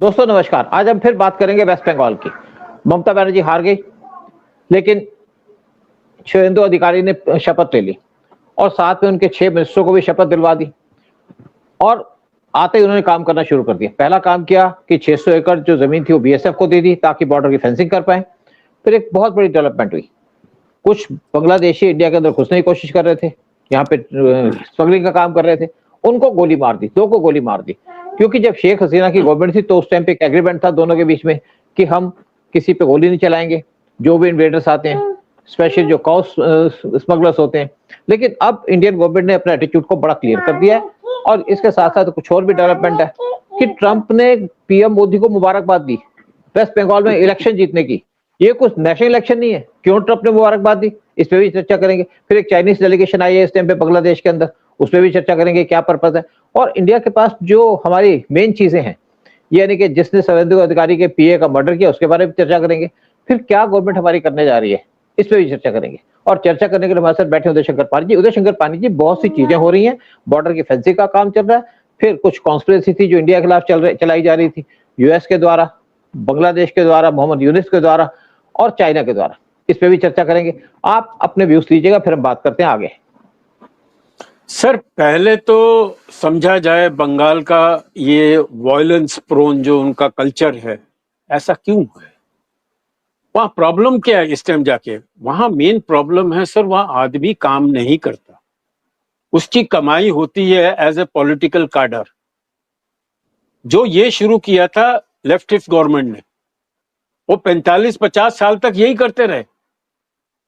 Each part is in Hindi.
दोस्तों नमस्कार। आज हम फिर बात करेंगे वेस्ट बंगाल की। ममता बनर्जी हार गई, लेकिन शुभेंदु अधिकारी ने शपथ ले ली और साथ में उनके 6 मिनिस्टरों को भी शपथ दिलवा दी और आते ही उन्होंने काम करना शुरू कर दिया। पहला काम किया कि 600 एकड़ जो जमीन थी वो बीएसएफ को दे दी ताकि बॉर्डर की फेंसिंग कर पाए। फिर एक बहुत बड़ी डेवलपमेंट हुई। कुछ बांग्लादेशी इंडिया के अंदर घुसने की कोशिश कर रहे थे, यहाँ पे स्मगलिंग का काम कर रहे थे, उनको गोली मार दी, 2 को गोली मार दी। क्योंकि जब शेख हसीना की गवर्नमेंट थी तो उस टाइम पे एक एग्रीमेंट था दोनों के बीच में कि हम किसी पे गोली नहीं चलाएंगे, जो भी इन्वेडर्स आते हैं, स्पेशली जो काउस स्मगलर्स होते हैं। लेकिन अब इंडियन गवर्नमेंट ने अपना एटीट्यूड को बड़ा क्लियर कर दिया है और इसके साथ साथ कुछ और भी डेवलपमेंट है कि ट्रंप ने पीएम मोदी को मुबारकबाद दी वेस्ट बंगाल में इलेक्शन जीतने की। ये कुछ नेशनल इलेक्शन नहीं है, क्यों ट्रंप ने मुबारकबाद दी, इस पे भी चर्चा करेंगे। फिर एक चाइनीज डेलीगेशन आई है इस टाइम पे बांग्लादेश के अंदर, उस पर भी चर्चा करेंगे क्या पर्पज है। और इंडिया के पास जो हमारी मेन चीजें हैं, यानी कि जिसने शुभेंदु अधिकारी के पीए का मर्डर किया उसके बारे में चर्चा करेंगे। फिर क्या गवर्नमेंट हमारी करने जा रही है, इस पे भी चर्चा करेंगे। और चर्चा करने के लिए हमारे साथ बैठे उदय शंकर पानी जी। उदय शंकर पानी जी, बहुत सी चीजें हो रही हैं, बॉर्डर की फेंसिंग का काम चल रहा है, फिर कुछ कॉन्स्पिरेसी थी जो इंडिया के खिलाफ चलाई जा रही थी, यूएस के द्वारा, बांग्लादेश के द्वारा, मोहम्मद यूनिस के द्वारा और चाइना के द्वारा। इस पे भी चर्चा करेंगे। आप अपने व्यूज दीजिएगा, फिर हम बात करते हैं आगे। सर, पहले तो समझा जाए बंगाल का ये वायलेंस प्रोन जो उनका कल्चर है, ऐसा क्यों है? वहां प्रॉब्लम क्या है? इस टाइम जाके वहां मेन प्रॉब्लम है सर, वहां आदमी काम नहीं करता, उसकी कमाई होती है एज ए पॉलिटिकल कार्डर। जो ये शुरू किया था लेफ्टिस्ट गवर्नमेंट ने, वो 45-50 साल तक यही करते रहे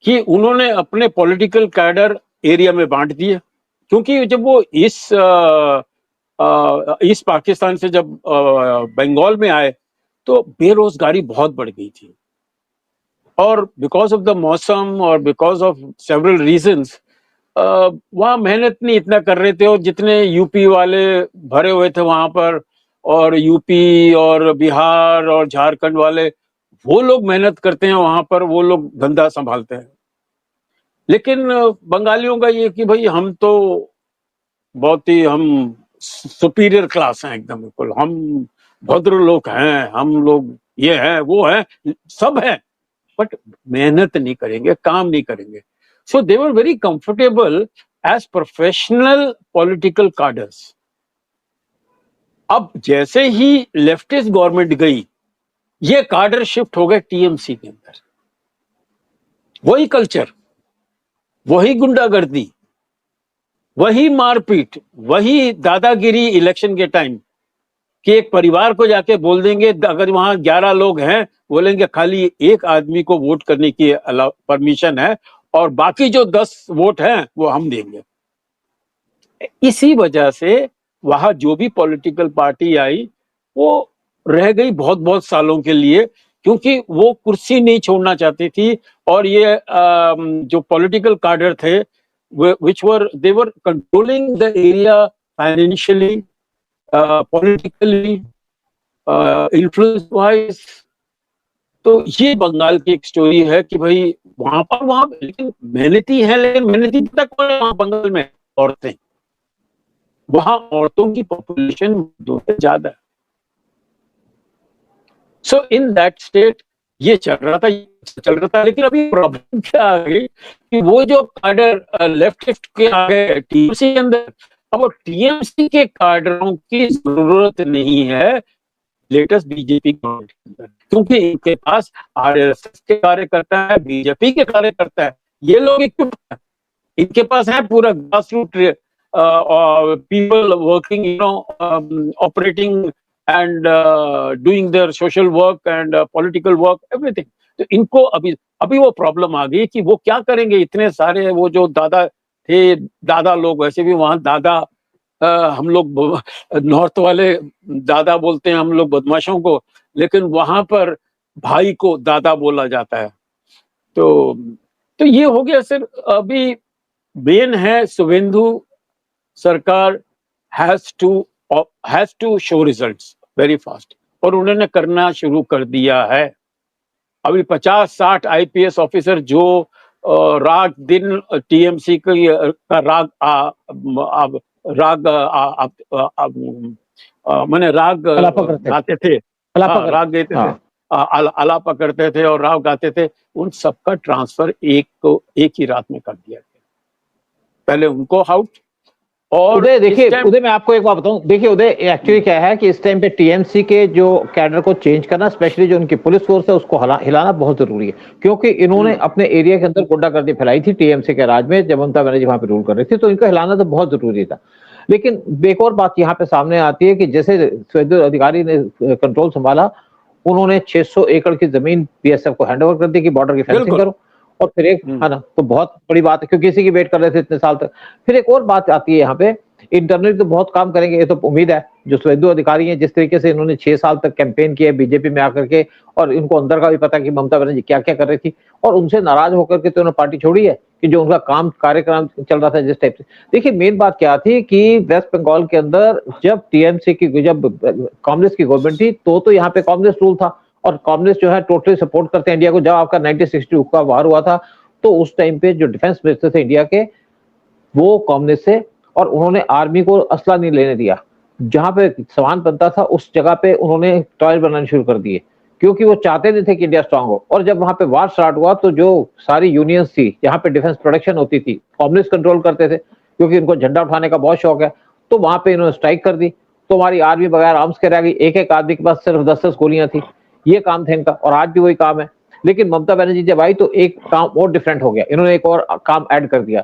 कि उन्होंने अपने पॉलिटिकल कैडर एरिया में बांट दिए। क्योंकि जब वो इस पाकिस्तान से जब बंगाल में आए तो बेरोजगारी बहुत बढ़ गई थी, और बिकॉज ऑफ द मौसम और बिकॉज ऑफ सेवरल रीजंस वहाँ मेहनत नहीं इतना कर रहे थे। और जितने यूपी वाले भरे हुए थे वहां पर, और यूपी और बिहार और झारखंड वाले, वो लोग मेहनत करते हैं वहां पर, वो लोग धंधा संभालते हैं। लेकिन बंगालियों का ये कि भाई हम तो बहुत ही हम सुपीरियर क्लास हैं, एकदम बिल्कुल हम भद्र लोग हैं, हम लोग ये हैं वो हैं, सब हैं, बट मेहनत नहीं करेंगे, काम नहीं करेंगे। So they were very comfortable as professional political cadres. अब जैसे ही लेफ्टिस्ट गवर्नमेंट गई, ये कार्डर शिफ्ट हो गए टीएमसी के अंदर। वही कल्चर, वही गुंडागर्दी, वही मारपीट, वही दादागिरी इलेक्शन के टाइम कि एक परिवार को जाके बोल देंगे, अगर वहां 11 लोग हैं, बोलेंगे खाली एक आदमी को वोट करने की परमिशन है और बाकी जो 10 वोट हैं वो हम देंगे। इसी वजह से वहां जो भी पॉलिटिकल पार्टी आई वो रह गई बहुत बहुत सालों के लिए, क्योंकि वो कुर्सी नहीं छोड़ना चाहती थी। और ये जो पॉलिटिकल कार्डर थे, which were they were controlling the area financially, politically, influence wise। तो ये बंगाल की एक स्टोरी है कि भाई वहां लेकिन मेहनती है, लेकिन मेहनती तक वहां बंगाल में औरतें, वहां औरतों की पॉपुलेशन मर्दों से ज्यादा है। सो इन दैट स्टेट ये चल रहा था। लेकिन अभी प्रॉब्लम क्या आ गई कि वो जो कार्डर लेफ्टिस्ट के आ गए टीएमसी के अंदर, अब वो टीएमसी के कार्डरों की जरूरत नहीं है लेटेस्ट बीजेपी गवर्नमेंट के अंदर, क्योंकि इनके पास आरएसएस के कार्यकर्ता है, बीजेपी के कार्यकर्ता है, ये लोग इक्विप्ड हैं, इनके पास है पूरा grass root people working, operating and doing their social work and political work, everything। तो इनको अभी वो प्रॉब्लम आ गई कि वो क्या करेंगे। इतने सारे वो जो दादा लोग, वैसे भी वहां दादा, हम लोग नॉर्थ वाले दादा बोलते हैं हम लोग बदमाशों को, लेकिन वहां पर भाई को दादा बोला जाता है। तो ये हो गया सर। अभी मेन है शुभेंदु सरकार has to show results very fast, और उन्होंने करना शुरू कर दिया है। अभी 50-60 आईपीएस ऑफिसर जो रात दिन टीएमसी का राग गाते थे, अलापा राग गाते थे, हाँ। आलापा करते थे और राग गाते थे, उन सबका ट्रांसफर एक ही रात में कर दिया गया। पहले उनको आउट, और उदय देखिए, इस टाइम उदय मैं आपको एक बात बताऊं, देखिए उदय एक्चुअली क्या है कि इस टाइम पे टीएमसी के जो कैडर को चेंज करना, स्पेशली जो उनकी पुलिस फोर्स है उसको हिलाना बहुत जरूरी है, क्योंकि इन्होंने अपने एरिया के अंदर गुंडागर्दी फैलाई थी टीएमसी के राज में, जब ममता बनर्जी वहां पे रूल कर रही थी, तो इनको हिलाना तो बहुत जरूरी था। लेकिन एक और बात यहाँ पे सामने आती है कि जैसे सुवेंदु अधिकारी ने कंट्रोल संभाला, उन्होंने 600 एकड़ की जमीन बीएसएफ को हैंडओवर कर दी कि बॉर्डर की फेंसिंग बिल्कुल। करो, और फिर एक है ना, तो बहुत बड़ी बात है क्योंकि इसी की वेट कर रहे थे इतने साल तक। फिर एक और बात आती है यहाँ पे, इंटरनली तो बहुत काम करेंगे, ये तो उम्मीद है। जो सुवेंदु अधिकारी हैं, जिस तरीके से इन्होंने 6 साल तक कैंपेन किया बीजेपी में आकर के, और इनको अंदर का भी पता कि ममता बनर्जी क्या क्या कर रही थी, और उनसे नाराज होकर के तो उन्होंने पार्टी छोड़ी है कि जो उनका काम कार्यक्रम चल रहा था जिस टाइप से। देखिए मेन बात क्या थी कि वेस्ट बंगाल के अंदर जब टीएमसी की, जब कांग्रेस की गवर्नमेंट थी, तो यहाँ पे कांग्रेस रूल था, और कांग्रेस जो है टोटली सपोर्ट करते हैं इंडिया को। जब आपका 1962 का वार हुआ था, तो उस टाइम पे जो डिफेंस मिनिस्टर थे इंडिया के, वो कांग्रेस से, और उन्होंने आर्मी को असला नहीं लेने दिया। जहां पे सामान बनता था उस जगह पे उन्होंने टॉयल बनाने शुरू कर दिए, क्योंकि वो चाहते नहीं थे कि इंडिया स्ट्रांग हो। और जब वहां पे वार स्टार्ट हुआ, तो जो सारी यूनियंस थी जहां पे डिफेंस प्रोडक्शन होती थी, कम्युनिस्ट कंट्रोल करते थे, क्योंकि इनको झंडा उठाने का बहुत शौक है, तो वहां पे इन्होंने स्ट्राइक कर दी। तो हमारी आर्मी बगैर आर्म्स के रह गई, एक एक आदमी के पास सिर्फ 10-10 गोलियां थी। ये काम था इनका, और आज भी वही काम है। लेकिन ममता बनर्जी जब आई तो एक काम और डिफरेंट हो गया, इन्होंने एक और काम ऐड कर दिया।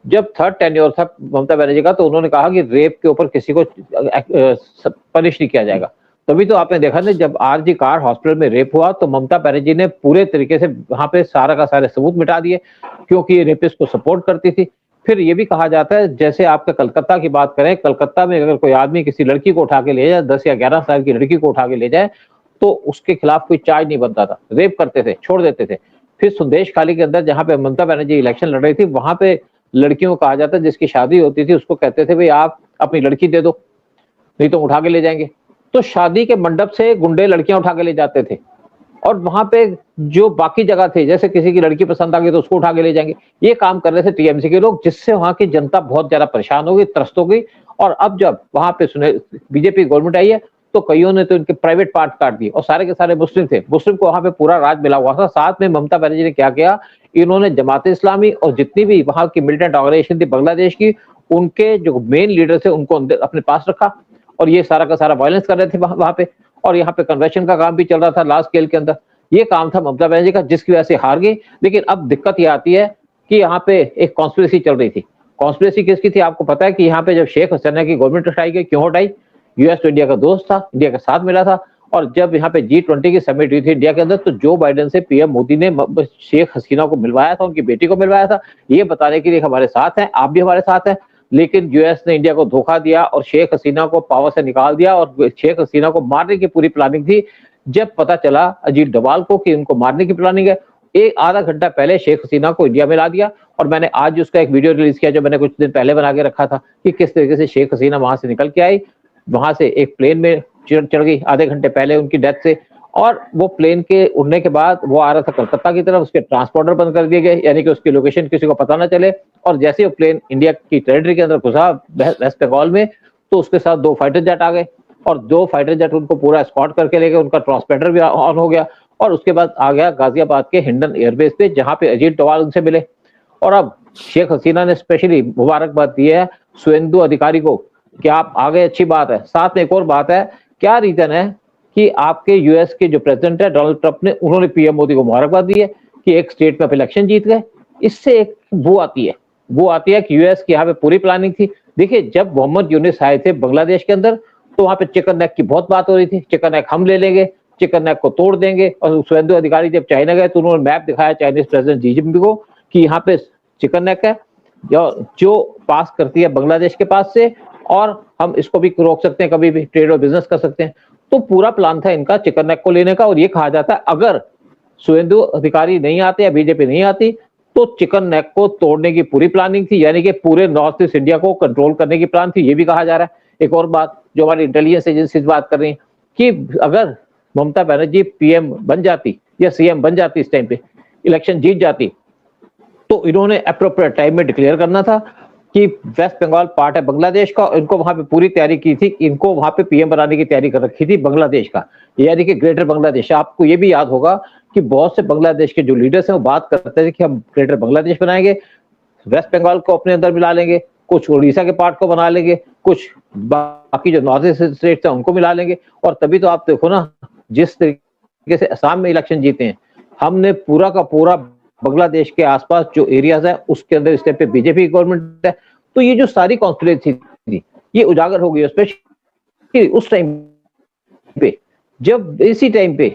जब थर्ड टेन्योर था ममता बनर्जी का, तो उन्होंने कहा कि रेप के ऊपर किसी को पनिश नहीं किया जाएगा। तभी तो आपने देखा ना, जब आरजी कार हॉस्पिटल में रेप हुआ, तो ममता बनर्जी ने पूरे तरीके से वहां पे सारा का सारे सबूत मिटा दिए, क्योंकि ये रेपिस्ट को सपोर्ट करती थी। फिर ये भी कहा जाता है, जैसे आपका कलकत्ता की बात करें, कलकत्ता में अगर कोई आदमी किसी लड़की को उठा के ले जाए, 10 या 11 साल की लड़की को उठा के ले जाए, तो उसके खिलाफ कोई चार्ज नहीं बनता था, रेप करते थे, छोड़ देते थे। फिर संदेश खाली के अंदर, जहां पे ममता बनर्जी इलेक्शन लड़ रही थी, वहां पे लड़कियों को कहा जाता है, जिसकी शादी होती थी उसको कहते थे भाई आप अपनी लड़की दे दो, नहीं तो उठा के ले जाएंगे। तो शादी के मंडप से गुंडे लड़कियां उठा के ले जाते थे, और वहां पे जो बाकी जगह थे, जैसे किसी की लड़की पसंद आ गई तो उसको उठा के ले जाएंगे, ये काम कर रहे थे टीएमसी के लोग, जिससे वहां की जनता बहुत ज्यादा परेशान हो गई, त्रस्त हो गई। और अब जब वहां पे बीजेपी गवर्नमेंट आई है, तो कईयों ने तो इनके प्राइवेट पार्ट काट दिए, और सारे के सारे मुस्लिम थे, मुस्लिम को वहां पे पूरा राज मिला हुआ था। साथ में ममता बनर्जी ने क्या किया, इन्होंने जमात इस्लामी और जितनी भी वहां की मिलिटेंट ऑर्गेनाइजेशन थी बांग्लादेश की, उनके जो मेन लीडर थे उनको अपने पास रखा, और ये सारा का सारा वायलेंस कर रहे थे वहां पे। और यहाँ पे कन्वर्शन का काम भी चल रहा था लार्ज स्केल के अंदर। ये काम था ममता बनर्जी का, जिसकी वजह से हार गई। लेकिन अब दिक्कत ये आती है कि यहाँ पे एक कॉन्स्पिरेसी चल रही थी। कॉन्स्पिरेसी किसकी थी आपको पता है कि यहाँ पे जब शेख हसीना की गवर्नमेंट हटाई गई, क्यों हटाई? यूएस तो इंडिया का दोस्त था, इंडिया का साथ मिला था, और जब यहाँ पे G20 की समिट हुई थी इंडिया के अंदर, तो जो बाइडेन से पीएम मोदी ने शेख हसीना को मिलवाया था, उनकी बेटी को मिलवाया था, ये बताने के लिए हमारे साथ हैं, आप भी हमारे साथ हैं। लेकिन यूएस ने इंडिया को धोखा दिया और शेख हसीना को पावर से निकाल दिया, और शेख हसीना को मारने की पूरी प्लानिंग थी। जब पता चला अजीत डोभाल को कि उनको मारने की प्लानिंग है, एक आधा घंटा पहले शेख हसीना को इंडिया में ला दिया। और मैंने आज उसका एक वीडियो रिलीज किया, जो मैंने कुछ दिन पहले बना के रखा था, कि किस तरीके से शेख हसीना वहां से निकल के आई, वहां से एक प्लेन में चढ़ गई आधे घंटे पहले उनकी डेथ से, और वो प्लेन के उड़ने के बाद वो आ रहा था कलकत्ता की तरफ, उसके ट्रांसपोर्टर बंद कर दिए गए, यानी कि उसकी लोकेशन किसी को पता ना चले। और जैसे ही वो प्लेन इंडिया की टेरिटरी के अंदर घुसा वेस्ट बंगाल में, तो उसके साथ 2 फाइटर जेट आ गए, और 2 फाइटर जेट उनको पूरा एस्कॉर्ट करके ले गए, उनका ट्रांसपोर्टर भी ऑन हो गया, और उसके बाद आ गया गाजियाबाद के हिंडन एयरबेस पे, जहां पे अजीत डोभाल उनसे मिले। और अब शेख हसीना ने स्पेशली मुबारकबाद दी है सुवेंदु अधिकारी को कि आप आ गए, अच्छी बात है। साथ में एक और बात है, क्या रीजन है कि आपके यूएस के जो प्रेसिडेंट है डोनाल्ड ट्रंप ने, उन्होंने पीएम मोदी को मुबारकबाद दी है कि एक स्टेट में आप इलेक्शन जीत गए। इससे एक वो आती है कि यूएस की यहाँ पे पूरी प्लानिंग थी। देखिए जब मोहम्मद यूनिस आए थे बांग्लादेश के अंदर, तो वहां पे चिकन नेक की बहुत बात हो रही थी, चिकन नेक हम ले लेंगे, चिकन नेक को तोड़ देंगे। और सुवेंदु अधिकारी जब चाइना गए, तो उन्होंने मैप दिखाया चाइनीज प्रेसिडेंट जी जिनपिंग को कि यहाँ पे चिकन नेक है जो पास करती है बांग्लादेश के पास से, और हम इसको भी रोक सकते हैं, कभी भी ट्रेड और बिजनेस कर सकते हैं। तो पूरा प्लान था इनका चिकन नेक को लेने का। और ये कहा जाता है अगर सुवेंदु अधिकारी नहीं आते या बीजेपी नहीं आती, तो चिकन नेक को तोड़ने की पूरी प्लानिंग थी, यानी कि पूरे नॉर्थ ईस्ट इंडिया को कंट्रोल करने की प्लान थी, ये भी कहा जा रहा है। एक और बात जो हमारी इंटेलिजेंस एजेंसी बात कर रही है कि अगर ममता बनर्जी पीएम बन जाती या सीएम बन जाती, इस टाइम पे इलेक्शन जीत जाती, तो इन्होंने अप्रोप्रिएट टाइम में डिक्लेयर करना था, कि वेस्ट बंगाल पार्ट है बांग्लादेश का, इनको वहां पे पूरी तैयारी की थी, इनको वहां पे पीएम बनाने की तैयारी कर रखी थी बांग्लादेश का, यानी कि ग्रेटर बांग्लादेश। आपको ये भी याद होगा कि बहुत से बांग्लादेश के जो लीडर्स हैं वो बात करते थे कि हम ग्रेटर बांग्लादेश बनाएंगे, वेस्ट बंगाल को अपने अंदर मिला लेंगे, कुछ उड़ीसा के पार्ट को बना लेंगे, कुछ बाकी जो नॉर्थ ईस्ट स्टेट्स हैं उनको मिला लेंगे। और तभी तो आप देखो ना, जिस तरीके से असम में इलेक्शन जीते हैं, हमने पूरा का पूरा बांग्लादेश के आसपास जो एरियाज है उसके अंदर इस टाइम पे बीजेपी गवर्नमेंट है। तो ये जो सारी कॉन्स्टिट्यूंसी थी ये उजागर हो गई, स्पेशली उस टाइम पे जब इसी टाइम पे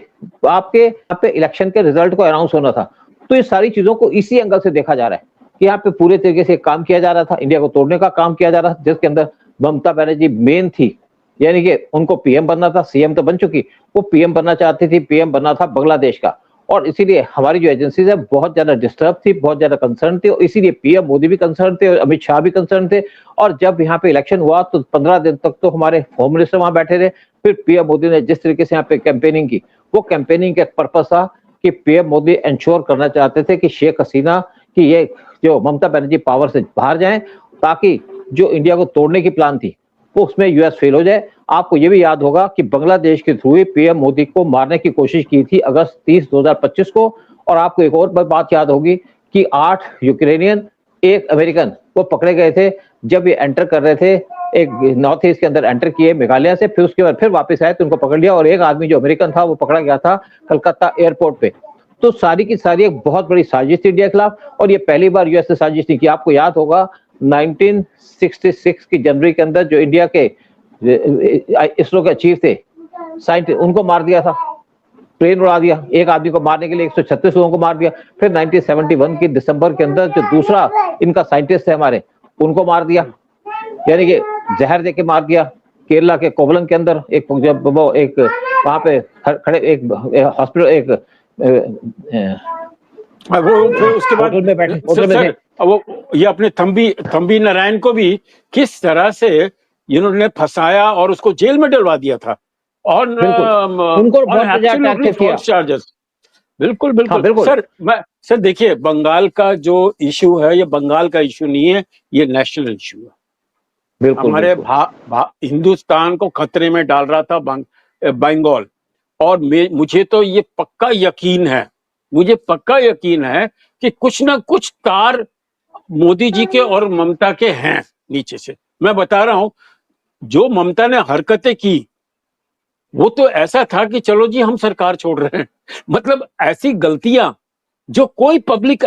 आपके यहाँ पे इलेक्शन के रिजल्ट को अनाउंस होना था। तो ये सारी चीजों को इसी एंगल से देखा जा रहा है कि यहाँ पे पूरे तरीके से काम किया जा रहा था, इंडिया को तोड़ने का काम किया जा रहा था, जिसके अंदर ममता बनर्जी मेन थी, यानी कि उनको पीएम बनना था, सीएम तो बन चुकी, वो पीएम बनना चाहती थी, पीएम बनना था बांग्लादेश का। और इसीलिए हमारी जो एजेंसीज है बहुत ज्यादा डिस्टर्ब थी, बहुत ज्यादा कंसर्न थी, और इसीलिए पीएम मोदी भी कंसर्न थे और अमित शाह भी कंसर्न थे। और जब यहाँ पे इलेक्शन हुआ तो 15 दिन तक तो हमारे होम मिनिस्टर वहां बैठे थे। फिर पीएम मोदी ने जिस तरीके से यहाँ पे कैंपेनिंग की, वो कैंपेनिंग का पर्पस था कि पीएम मोदी इंश्योर करना चाहते थे कि शेख हसीना की ये जो ममता बनर्जी पावर से बाहर जाए, ताकि जो इंडिया को तोड़ने की प्लान थी वो उसमें यूएस फेल हो जाए। आपको ये भी याद होगा कि बांग्लादेश के थ्रू ही पीएम मोदी को मारने की कोशिश की थी अगस्त 30, 2025 को। और आपको एक और बात याद होगी कि 8 यूक्रेनियन, 1 अमेरिकन वो पकड़े गए थे जब ये एंटर कर रहे थे, एक नॉर्थ ईस्ट के अंदर एंटर किए मेघालय से, फिर उसके बाद फिर वापस आए तो उनको पकड़ लिया। और एक आदमी जो अमेरिकन था वो पकड़ा गया था कलकत्ता एयरपोर्ट पे। तो सारी की सारी एक बहुत बड़ी साजिश थी इंडिया के खिलाफ, और ये पहली बार यूएस ने साजिश नहीं की। आपको याद होगा 1966 की जनवरी के अंदर जो इंडिया के इसरो के चीफ थे साइंटिस्ट, उनको मार दिया था, प्लेन उड़ा दिया, एक आदमी को मारने के लिए 136 लोगों को मार दिया। फिर 1971 की दिसंबर के अंदर जो दूसरा इनका साइंटिस्ट है हमारे, उनको मार दिया, यानी कि जहर देके मार दिया। केरला के कोवलम के अंदर एक जब वो एक वहां पे खड़े एक हॉस्पिटल एक वो फिर उसके बाद होटल में बैठे, होटल में सर, वो ये अपने थम्बी नारायण को भी किस तरह से इन्होंने फंसाया और उसको जेल में डलवा दिया था। और उनको बहुत चार्जेस। बिल्कुल हाँ, बिल्कुल बिल्कुल। सर देखिए, बंगाल का जो इशू है ये बंगाल का इशू नहीं है, ये नेशनल इशू है। बिल्कुल, हमारे बिल्कुल। हिंदुस्तान को खतरे में डाल रहा था बंगाल। और मुझे तो ये पक्का यकीन है, मुझे पक्का यकीन है कि कुछ ना कुछ तार मोदी जी के और ममता के हैं नीचे से। मैं बता रहा हूं, जो ममता ने हरकतें की वो तो ऐसा था कि चलो जी हम सरकार छोड़ रहे हैं। मतलब ऐसी गलतियां जो कोई पब्लिक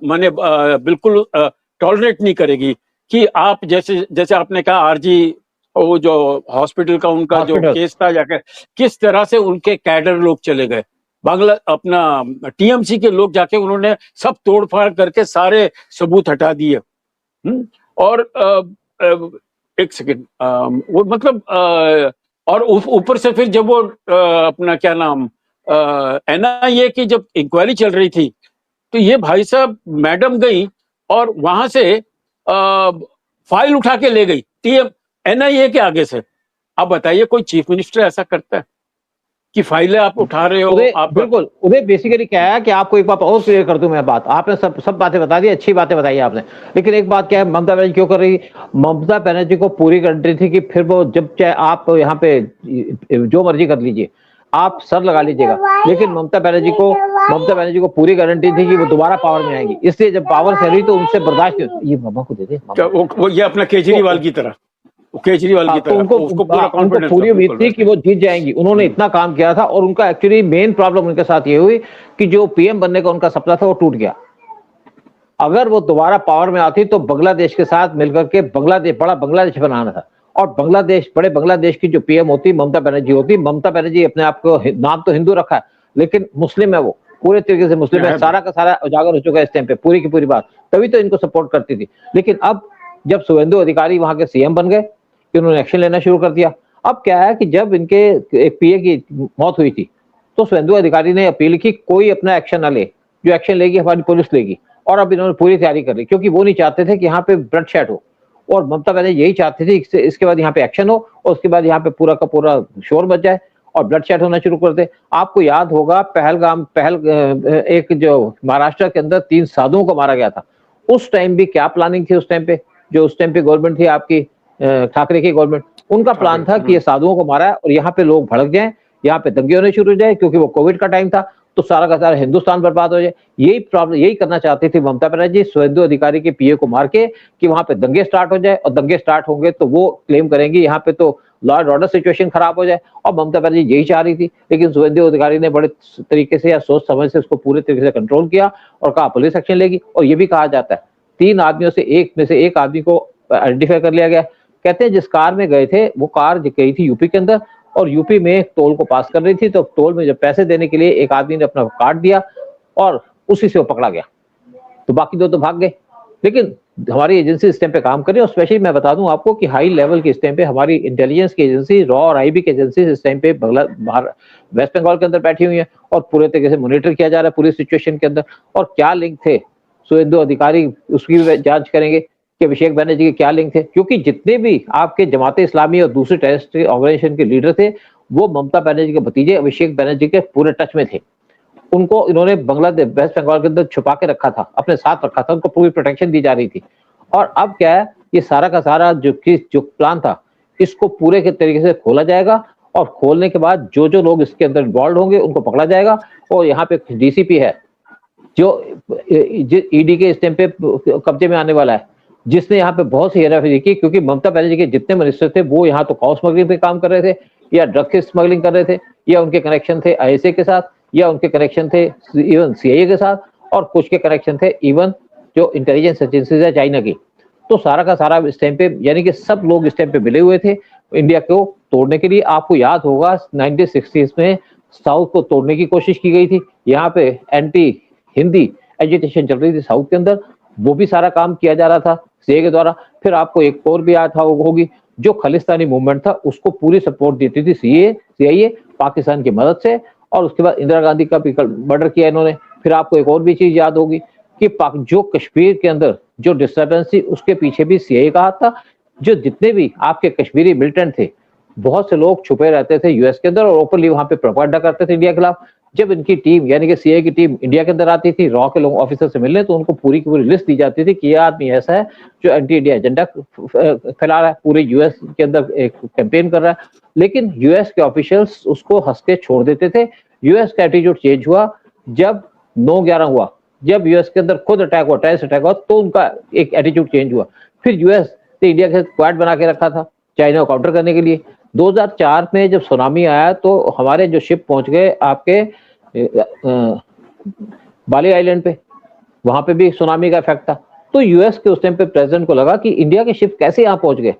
माने बिल्कुल टॉलरेट नहीं करेगी। कि आप जैसे आपने कहा आरजी, वो जो हॉस्पिटल का उनका जो केस था, जाकर किस तरह से उनके कैडर लोग चले गए, अपना टीएमसी के लोग जाके उन्होंने सब तोड़फाड़ करके सारे सबूत हटा दिए। और एक सेकंड, वो मतलब और ऊपर से फिर जब वो अपना क्या नाम एनआईए की जब इंक्वायरी चल रही थी, तो ये भाई साहब मैडम गई और वहां से फाइल उठा के ले गई एनआईए के आगे से। आप बताइए, कोई चीफ मिनिस्टर ऐसा करता है कि फाइलें आप उठा रहे हो? आप बिल्कुल, उन्हें बेसिकली क्या है कि आपको एक बात और क्लियर कर दूं मैं बात। आपने सब बातें बता दी, अच्छी बातें बताई आपने, लेकिन एक बात क्या है, ममता बनर्जी क्यों कर रही? ममता बनर्जी को पूरी गारंटी थी कि फिर वो जब चाहे आप यहाँ पे जो मर्जी कर लीजिए, आप सर लगा लीजिएगा, लेकिन ममता बनर्जी को पूरी गारंटी थी कि वो दोबारा पावर में आएंगी। इसलिए जब पावर से रही तो उनसे बर्दाश्त नहीं। ये मामा को दे दे, वो ये अपना केजरीवाल की तरह, केजरीवाल की तरह उनको पूरी उम्मीद थी कि वो जीत जाएंगी। उन्होंने इतना काम किया था, और उनका एक्चुअली मेन प्रॉब्लम उनके साथ ये हुई कि जो पीएम बनने का उनका सपना था वो टूट गया। अगर वो दोबारा पावर में आती तो बांग्लादेश के साथ मिलकर के बड़ा बांग्लादेश बनाना था, और बड़े बांग्लादेश की जो पीएम होती ममता बनर्जी होती। ममता बनर्जी अपने आप को नाम तो हिंदू रखा है, लेकिन मुस्लिम है, वो पूरे तरीके से मुस्लिम है, सारा का सारा उजागर हो चुका है इस टाइम पे, पूरी की पूरी बात। तभी तो इनको सपोर्ट करती थी। लेकिन अब जब शुभेंदु अधिकारी वहां के सीएम बन गए, उन्होंने एक्शन लेना शुरू कर दिया। अब क्या है कि जब इनके एक पीए की मौत हुई थी तो शुभेंदु अधिकारी ने अपील की कोई अपना एक्शन ना ले, जो एक्शन लेगी हमारी पुलिस लेगी। और अब इन्होंने पूरी तैयारी कर ली, क्योंकि वो नहीं चाहते थे कि यहाँ पे ब्लड शेड हो, और ममता बनर्जी यही चाहती थी इसके बाद यहाँ पे एक्शन हो, और उसके बाद यहाँ पे पूरा का पूरा शोर मच जाए और ब्लड शेड होना शुरू कर दे। आपको याद होगा एक जो महाराष्ट्र के अंदर 3 साधुओं को मारा गया था, उस टाइम भी क्या प्लानिंग थी उस टाइम पे, जो उस टाइम पे गवर्नमेंट थी आपकी ठाकरे की गवर्नमेंट, उनका प्लान था कि ये साधुओं को मारा है और यहाँ पे लोग भड़क जाएं, यहाँ पे दंगे होने शुरू हो जाए, क्योंकि वो कोविड का टाइम था, तो सारा का सारा हिंदुस्तान बर्बाद हो जाए। यही प्रॉब्लम, यही करना चाहती थी ममता बनर्जी, शुभेंदु अधिकारी के पीए को मार के, कि वहां पे दंगे स्टार्ट हो जाए, और दंगे स्टार्ट होंगे तो वो क्लेम करेंगे यहाँ पे तो लॉ एंड ऑर्डर सिचुएशन खराब हो जाए, और ममता बनर्जी यही चाह रही थी। लेकिन शुभेंदु अधिकारी ने बड़े तरीके से या सोच समझ से उसको पूरे तरीके से कंट्रोल किया और कहा पुलिस एक्शन लेगी। और ये भी कहा जाता है 3 आदमियों से एक आदमी को आइडेंटिफाई कर लिया गया। कहते हैं जिस कार में गए थे वो कार गई थी यूपी के अंदर, और यूपी में एक टोल को पास कर रही थी, तो टोल में जब पैसे देने के लिए एक आदमी ने अपना कार्ड दिया और उसी से वो पकड़ा गया, तो बाकी 2 तो भाग गए। लेकिन हमारी एजेंसी इस टाइम पे काम कर रही है, और स्पेशली मैं बता दूं आपको कि हाई लेवल की इस टाइम पे हमारी इंटेलिजेंस की एजेंसी, रॉ और आईबी की एजेंसी इस टाइम पे वेस्ट बंगाल के अंदर बैठी हुई है, और पूरे तरीके से मॉनिटर किया जा रहा है पूरी सिचुएशन के अंदर। और क्या लिंक थे शुभेंदु अधिकारी, उसकी भी जांच करेंगे कि अभिषेक बनर्जी के क्या लिंक थे, क्योंकि जितने भी आपके जमाते इस्लामी और दूसरे टेररिस्ट ऑर्गेनाइजेशन के लीडर थे, वो ममता बनर्जी के भतीजे अभिषेक बनर्जी के पूरे टच में थे। उनको इन्होंने बांग्लादेश, वेस्ट बंगाल के अंदर छुपा के रखा था, अपने साथ रखा था, उनको पूरी प्रोटेक्शन दी जा रही थी। और अब क्या है, ये सारा का सारा जो प्लान था, इसको पूरे के तरीके से खोला जाएगा, और खोलने के बाद जो जो लोग इसके अंदर इन्वॉल्व होंगे उनको पकड़ा जाएगा। और यहाँ पे डीसीपी है जो ईडी के इस टाइम पे कब्जे में आने वाला है, जिसने यहाँ पे बहुत सी हेराफेरी की, क्योंकि ममता बनर्जी के जितने मिनिस्टर थे वो यहाँ तो काउ स्मगलिंग पे काम कर रहे थे, या ड्रग की स्मगलिंग कर रहे थे, या उनके कनेक्शन थे आईएसए के साथ, या उनके कनेक्शन थे इवन सीआईए के साथ, और कुछ के कनेक्शन थे इवन जो इंटेलिजेंस एजेंसीज है चाइना की। तो सारा का सारा इस टाइम पे, यानी कि सब लोग इस टाइम पे मिले हुए थे इंडिया को तोड़ने के लिए। आपको याद होगा 1960s में साउथ को तोड़ने की कोशिश की गई थी, यहाँ पे एंटी हिंदी एजिटेशन चल रही थी साउथ के अंदर, वो भी सारा काम किया जा रहा था सीए के द्वारा। फिर आपको एक और भी आया था होगी, जो खालिस्तानी मूवमेंट था उसको पूरी सपोर्ट देती थी सीआईए पाकिस्तान की मदद से, और उसके बाद इंदिरा गांधी का भी मर्डर किया इन्होंने। फिर आपको एक और भी चीज याद होगी कि जो कश्मीर के अंदर जो डिस्टर्बेंस थी उसके पीछे भी सीआईए का हाथ था। जो जितने भी आपके कश्मीरी मिलिटेंट थे, बहुत से लोग छुपे रहते थे यूएस के अंदर और ओपनली वहां पे प्रोपेगेंडा करते थे इंडिया के खिलाफ। जब इनकी टीम यानी कि सीआईए की टीम इंडिया के अंदर आती थी रॉ के लोग ऑफिसर से मिलने, तो उनको पूरी की पूरी लिस्ट दी जाती थी कि यह आदमी ऐसा है जो एंटी इंडिया एजेंडा फैला रहा है, पूरे यूएस के अंदर एक कैंपेन कर रहा है। लेकिन यूएस के ऑफिशियल्स उसको हंस के छोड़ देते थे। यूएस का एटीट्यूड चेंज हुआ जब 9/11 हुआ, जब यूएस के अंदर खुद अटैक हुआ, टेररिस्ट अटैक हुआ, तो उनका एक एटीट्यूड चेंज हुआ। फिर यूएस ने इंडिया के साथ क्वाड बना के रखा था चाइना को काउंटर करने के लिए। 2004 में जब सुनामी आया तो हमारे जो शिप पहुंच गए आपके बाली आइलैंड पे, वहां पे भी सुनामी का इफेक्ट था। तो यूएस के उस टाइम पे प्रेसिडेंट को लगा कि इंडिया के शिप कैसे यहाँ पहुंच गए,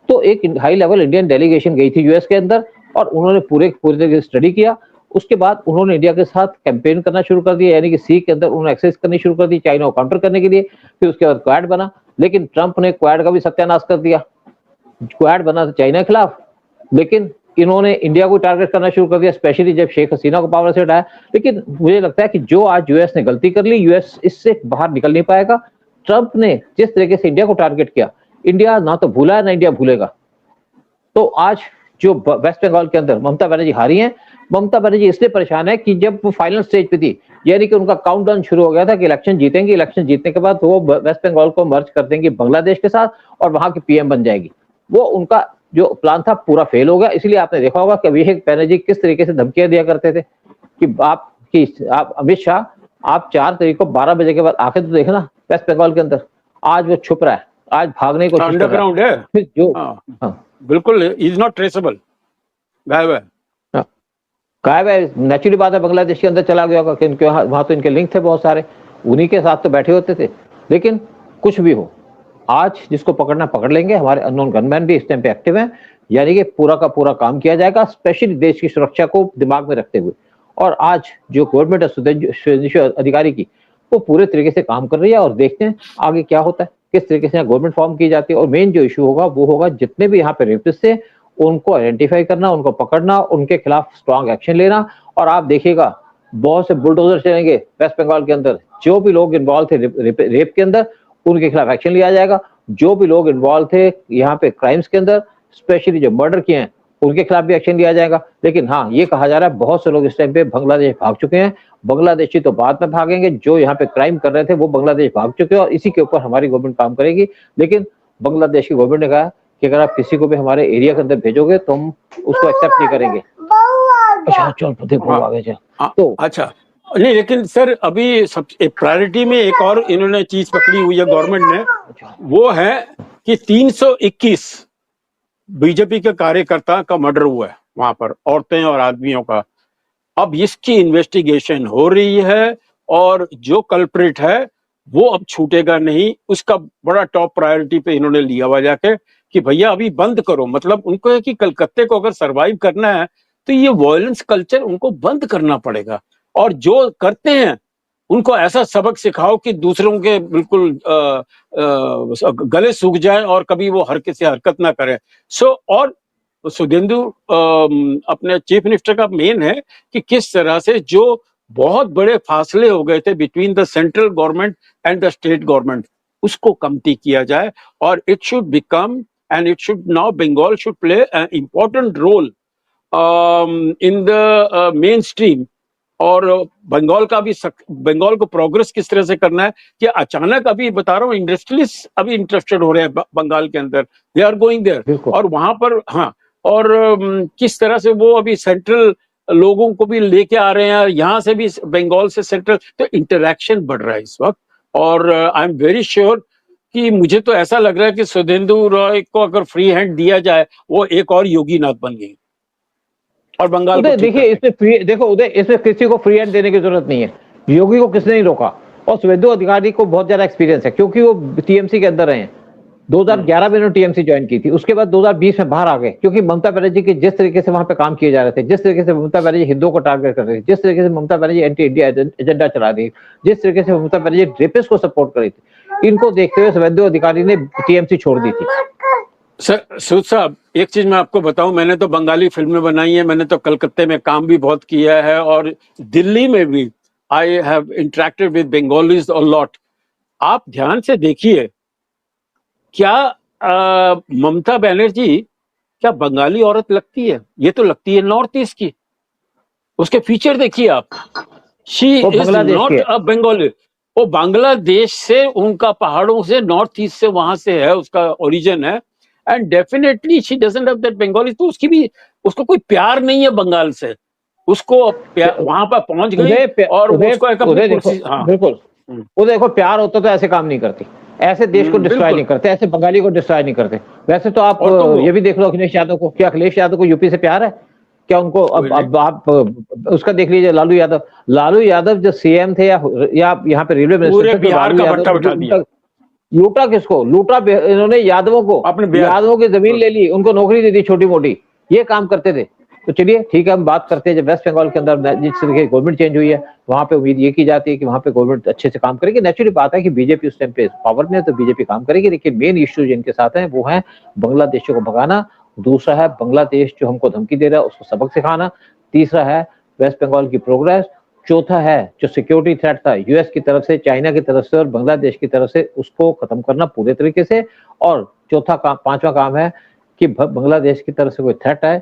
तो एक हाई लेवल इंडियन डेलीगेशन गई थी यूएस के अंदर और उन्होंने पूरे तरीके से स्टडी किया। उसके बाद उन्होंने इंडिया के साथ कैंपेन करना शुरू कर दिया, यानी कि सी के अंदर उन्होंने एक्सेस करनी शुरू कर दी चाइना को काउंटर करने के लिए। फिर उसके बाद क्वाड बना, लेकिन ट्रंप ने क्वाड का भी सत्यानाश कर दिया। क्वाड बना था चाइना के खिलाफ, लेकिन इन्होंने इंडिया को टारगेट करना शुरू कर दिया, स्पेशली जब शेख हसीना को पावर से हटाया। लेकिन मुझे लगता है कि जो आज यूएस ने गलती कर ली, यूएस इससे बाहर निकल नहीं पाएगा। ट्रंप ने जिस तरीके से इंडिया को टारगेट किया, इंडिया ना तो भूला है ना इंडिया भूलेगा। तो आज जो वेस्ट बंगाल के अंदर ममता बनर्जी हारी हैं, ममता बनर्जी इसलिए परेशान है कि जब वो फाइनल स्टेज पे थी, यानी कि उनका काउंटडाउन शुरू हो गया था कि इलेक्शन जीतेंगे, इलेक्शन जीतने के बाद वो वेस्ट बंगाल को मर्ज कर देंगे बांग्लादेश के साथ और वहां की पीएम बन जाएगी। वो उनका जो प्लान था पूरा फेल हो गया। इसलिए आपने देखा होगा कि अभिषेक बनर्जी किस तरीके से धमकियां दिया करते थे कि आप अमित शाह, आप 4 तारीख को 12 बजे के बाद आके तो देखना वेस्ट बंगाल के अंदर। आज वो छुप रहा है, आज भागने को अंडरग्राउंड है जो बिल्कुल इज नॉट ट्रेसेबल, गायब है। गायब है, नेचुरली बात है, बांग्लादेश के अंदर चला गया होगा, क्योंकि वहां तो इनके लिंक थे बहुत सारे, उन्हीं के साथ तो बैठे होते थे। लेकिन कुछ भी हो, आज जिसको पकड़ना पकड़ लेंगे। हमारे अननोन गनमैन भी इस टाइम पे एक्टिव हैं, यानी कि पूरा का पूरा काम किया जाएगा, स्पेशली देश की सुरक्षा को दिमाग में रखते हुए। और आज जो गवर्नमेंट है शुभेंदु अधिकारी की, वो पूरे तरीके से काम कर रही है और देखते हैं आगे क्या होता है, किस तरीके से गवर्नमेंट फॉर्म की जाती है। और मेन जो इशू होगा वो होगा जितने भी यहाँ पे रेपिस्ट थे उनको आइडेंटिफाई करना, उनको पकड़ना, उनके खिलाफ स्ट्रॉन्ग एक्शन लेना। और आप देखिएगा बहुत से बुलडोजर चलेंगे वेस्ट बंगाल के अंदर, जो भी लोग इन्वॉल्व थे रेप के अंदर उनके खिलाफ एक्शन लिया जाएगा। जो भी लोग इन्वॉल्व थे यहाँ पे क्राइम्स के अंदर, स्पेशली जो मर्डर किए हैं, उनके खिलाफ भी एक्शन लिया जाएगा। लेकिन हाँ, ये कहा जा रहा है बहुत से लोग इस टाइम पे बांग्लादेश भाग चुके हैं। बांग्लादेशी तो बाद में भागेंगे, जो यहाँ पे क्राइम कर रहे थे वो बांग्लादेश भाग चुके हैं और इसी के ऊपर हमारी गवर्नमेंट काम करेगी। लेकिन बांग्लादेश की गवर्नमेंट ने कहा कि अगर आप किसी को भी हमारे एरिया के अंदर भेजोगे तो हम उसको एक्सेप्ट नहीं करेंगे। अच्छा चल देखो हाँ, आगे जा। हाँ, तो अच्छा नहीं, लेकिन सर अभी सब प्रायोरिटी में एक और इन्होंने चीज पकड़ी हुई है गवर्नमेंट ने, वो है कि 321 बीजेपी के कार्यकर्ता का मर्डर हुआ है वहां पर, औरतें और आदमियों का। अब इसकी इन्वेस्टिगेशन हो रही है और जो कल्प्रिट है वो अब छूटेगा नहीं। उसका बड़ा टॉप प्रायोरिटी पे इन्होंने लिया हुआ जाके कि भैया अभी बंद करो। मतलब उनको है कि कलकत्ते को अगर सरवाइव करना है तो ये वायलेंस कल्चर उनको बंद करना पड़ेगा, और जो करते हैं उनको ऐसा सबक सिखाओ कि दूसरों के बिल्कुल गले सूख जाए और कभी वो हरकत से हरकत ना करे। और सुधेंदु अपने चीफ मिनिस्टर का मेन है कि किस तरह से जो बहुत बड़े फासले हो गए थे between the central government and the state government, उसको कमती किया जाए। और it should become and it should now Bengal should play an important role in the mainstream. और बंगाल का भी बंगाल को प्रोग्रेस किस तरह से करना है कि अचानक अभी बता रहा हूँ इंडस्ट्रियलिस्ट अभी इंटरेस्टेड हो रहे हैं बंगाल के अंदर, दे आर गोइंग देयर, और वहां पर हाँ, और किस तरह से वो अभी सेंट्रल लोगों को भी लेके आ रहे हैं, यहाँ से भी बंगाल से सेंट्रल, तो इंटरेक्शन बढ़ रहा है इस वक्त। और आई एम वेरी श्योर कि मुझे तो ऐसा लग रहा है कि सुधेंदु रॉय को अगर फ्री हैंड दिया जाए वो एक और योगीनाथ बन गई और बंगाल को देखिए इसमें देखो उदय, इसमें किसी को फ्री हैंड देने की जरूरत नहीं है। योगी को किसने नहीं रोका, और शुभेंदु अधिकारी को बहुत ज्यादा एक्सपीरियंस है क्योंकि वो टीएमसी के अंदर रहे हैं। 2011 में उन्होंने टीएमसी ज्वाइन की थी, उसके बाद 2020 में बाहर आ गए क्योंकि ममता बनर्जी के जिस तरीके से वहां पे काम किए जा रहे थे, जिस तरीके से ममता बनर्जी हिंदुओं को टारगेट कर रही थी, जिस तरीके से Mamata Banerjee anti India agenda चला रही, जिस तरीके से ममता बनर्जी रेपिस्ट को सपोर्ट कर रही थी, इनको देखते हुए शुभेंदु अधिकारी ने टीएमसी छोड़ दी थी। सर सूद साहब, एक चीज मैं आपको बताऊं, मैंने तो बंगाली फिल्में बनाई है, मैंने तो कलकत्ते में काम भी बहुत किया है और दिल्ली में भी I have interacted with Bengalis a lot. आप ध्यान से देखिए, क्या ममता बनर्जी क्या बंगाली औरत लगती है? ये तो लगती है नॉर्थ ईस्ट की। उसके फीचर देखिए आप, she is not a Bengali, वो बांग्लादेश से, उनका पहाड़ों से, नॉर्थ ईस्ट से, वहां से है, उसका ओरिजिन है। And definitely she doesn't have that Bengali, तो उसकी भी, उसको कोई प्यार नहीं है बंगाल से, उसको वहां पर पहुंच गई और उसको एक अपनी कुर्सी। हाँ बिल्कुल, वो देखो प्यार होता तो ऐसे काम नहीं करती, ऐसे देश को डिस्ट्रॉय नहीं करते, ऐसे बंगाली को डिस्ट्रॉय नहीं करते। वैसे तो आप ये भी देख लो अखिलेश यादव को, क्या अखिलेश यादव को यूपी से प्यार है क्या उनको? अब आप उसका देख लीजिए लालू यादव, लालू यादव जो सीएम थे या यहाँ पे रेलवे मिनिस्टर थे, बिहार का भट्टा बिठा दिया। लूटा किसको? लूटा इन्होंने यादवों को, यादवों की जमीन ले ली, उनको नौकरी दे दी छोटी मोटी, ये काम करते थे। तो चलिए ठीक है, हम बात करते हैं जब वेस्ट बंगाल के अंदर जिस तरीके गवर्नमेंट चेंज हुई है, वहां पे उम्मीद ये की जाती है कि वहां पे गवर्नमेंट अच्छे से काम करेगी। नेचुरली बात है कि बीजेपी उस टाइम पे पावर में है तो बीजेपी काम करेगी, लेकिन मेन इश्यू जिनके साथ है वो है बांग्लादेशियों को भगाना, दूसरा है बांग्लादेश जो हमको धमकी दे रहा है उसको सबक सिखाना, तीसरा है वेस्ट बंगाल की प्रोग्रेस, चौथा है जो सिक्योरिटी थ्रेट था यूएस की तरफ से, चाइना की तरफ से और बांग्लादेश की तरफ से, उसको खत्म करना पूरे तरीके से। और चौथा काम, पांचवा काम है कि बांग्लादेश की तरफ से कोई थ्रेट है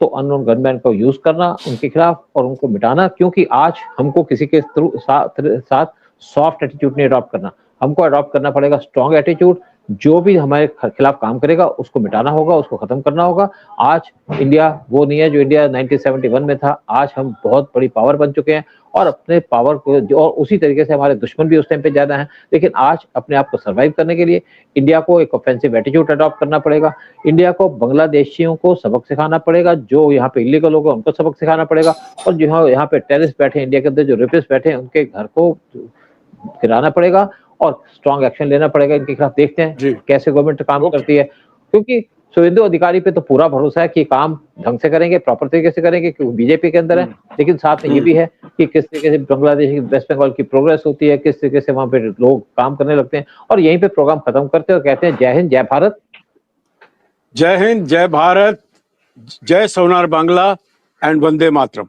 तो अननोन गनमैन को यूज करना उनके खिलाफ और उनको मिटाना। क्योंकि आज हमको किसी के साथ सॉफ्ट एटीट्यूड नहीं अडॉप्ट करना, हमको अडॉप्ट करना पड़ेगा स्ट्रॉन्ग एटीट्यूड। जो भी हमारे खिलाफ काम करेगा उसको मिटाना होगा, उसको खत्म करना होगा। आज इंडिया वो नहीं है जो इंडिया 1971 में था, आज हम बहुत बड़ी पावर बन चुके हैं और अपने पावर को, और उसी तरीके से हमारे दुश्मन भी उस टाइम पे ज्यादा हैं। लेकिन आज अपने आप को सर्वाइव करने के लिए इंडिया को एक ऑफेंसिव एटीट्यूड अडॉप्ट करना पड़ेगा, इंडिया को बांग्लादेशियों को सबक सिखाना पड़ेगा, जो यहाँ पे इलीगल लोग उनको सबक सिखाना पड़ेगा, और जो यहाँ पे टेररिस्ट बैठे इंडिया के अंदर, जो रेपिस्ट बैठे हैं, उनके घर को गिराना पड़ेगा और स्ट्रॉन्ग एक्शन लेना पड़ेगा इनके खिलाफ। देखते हैं कैसे गवर्नमेंट काम करती है, क्योंकि शुभेंदु अधिकारी पे तो पूरा भरोसा है कि काम ढंग से करेंगे, प्रॉपर तरीके से करेंगे, क्योंकि बीजेपी के अंदर है। लेकिन साथ में ये भी है कि किस तरीके से बांग्लादेश की, वेस्ट बंगाल की प्रोग्रेस होती है, किस तरीके से वहां पे लोग काम करने लगते हैं। और यहीं पे प्रोग्राम खत्म करते हैं और कहते हैं जय हिंद जय भारत। जय हिंद जय भारत, जय सोनार बांग्ला एंड वंदे मातरम।